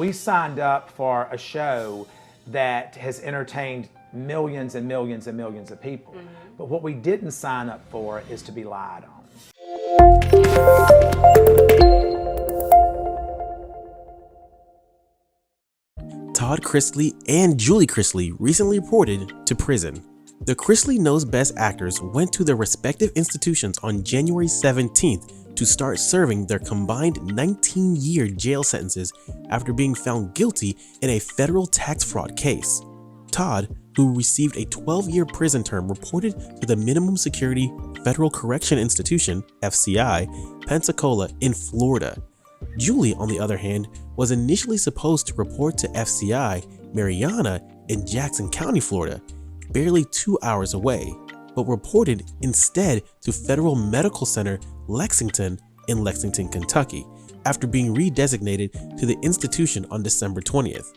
We signed up for a show that has entertained millions and millions and millions of people. But what we didn't sign up for is to be lied on. Todd Chrisley and Julie Chrisley recently reported to prison. The Chrisley Knows Best actors went to their respective institutions on January 17th to start serving their combined 19-year jail sentences after being found guilty in a federal tax fraud case. Todd, who received a 12-year prison term, reported to the Minimum Security Federal Correction Institution, FCI, Pensacola in Florida. Julie, on the other hand, was initially supposed to report to FCI Mariana in Jackson County, Florida, barely 2 hours away, but reported instead to Federal Medical Center Lexington in Lexington, Kentucky, after being redesignated to the institution on December 20th.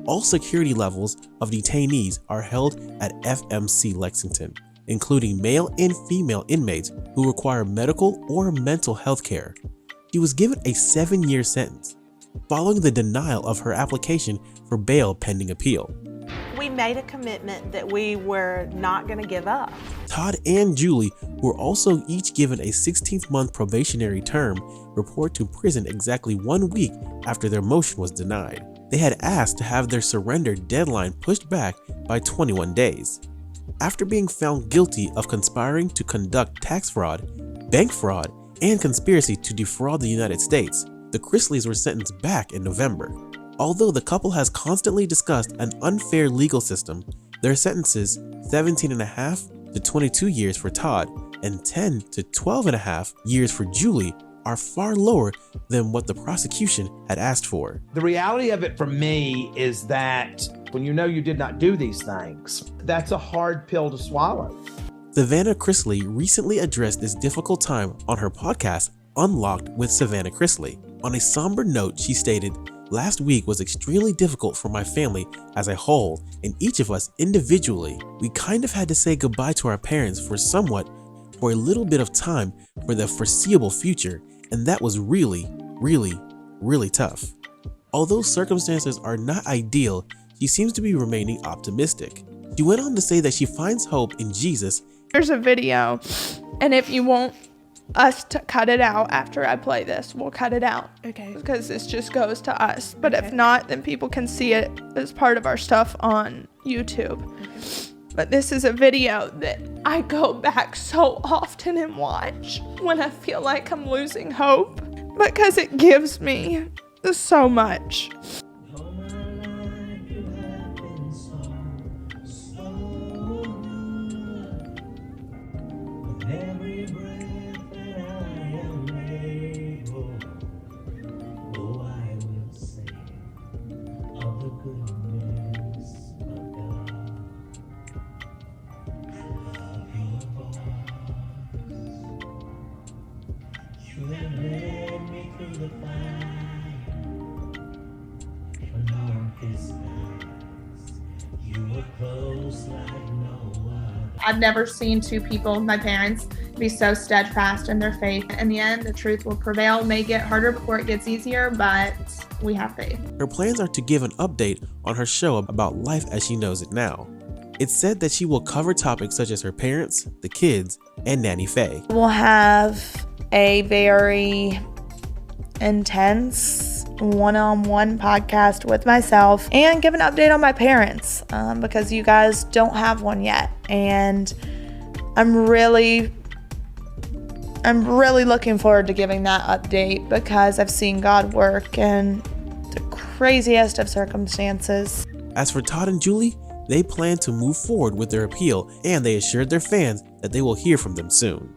All security levels of detainees are held at FMC Lexington, including male and female inmates who require medical or mental health care. She was given a 7-year sentence, following the denial of her application for bail pending appeal. We made a commitment that we were not going to give up. Todd and Julie, who were also each given a 16th-month probationary term, report to prison exactly 1 week after their motion was denied. They had asked to have their surrender deadline pushed back by 21 days. After being found guilty of conspiring to conduct tax fraud, bank fraud, and conspiracy to defraud the United States, the Chrisleys were sentenced back in November. Although the couple has constantly discussed an unfair legal system, their sentences 17.5 to 22 years for Todd and 10 to 12.5 years for Julie are far lower than what the prosecution had asked for. The reality of it for me is that when you know you did not do these things, that's a hard pill to swallow. Savannah Chrisley recently addressed this difficult time on her podcast, Unlocked with Savannah Chrisley. On a somber note, she stated, "Last week was extremely difficult for my family as a whole, and each of us individually. We kind of had to say goodbye to our parents for a little bit of time for the foreseeable future, and that was really tough." Although circumstances are not ideal, she seems to be remaining optimistic. She went on to say that she finds hope in Jesus. There's a video, and if you want us to cut it out after I play this, we'll cut it out. Okay. Because this just goes to us. But if not, then people can see it as part of our stuff on YouTube. Okay. But this is a video that I go back so often and watch when I feel like I'm losing hope, because it gives me so much. I've never seen two people, my parents, be so steadfast in their faith. In the end, the truth will prevail. It may get harder before it gets easier, but we have faith. Her plans are to give an update on her show about life as she knows it now. It's said that she will cover topics such as her parents, the kids, and Nanny Faye. We'll have a very intense one-on-one podcast with myself and give an update on my parents, because you guys don't have one yet, and I'm really looking forward to giving that update, because I've seen God work in the craziest of circumstances. As for Todd and Julie, they plan to move forward with their appeal, and they assured their fans that they will hear from them soon.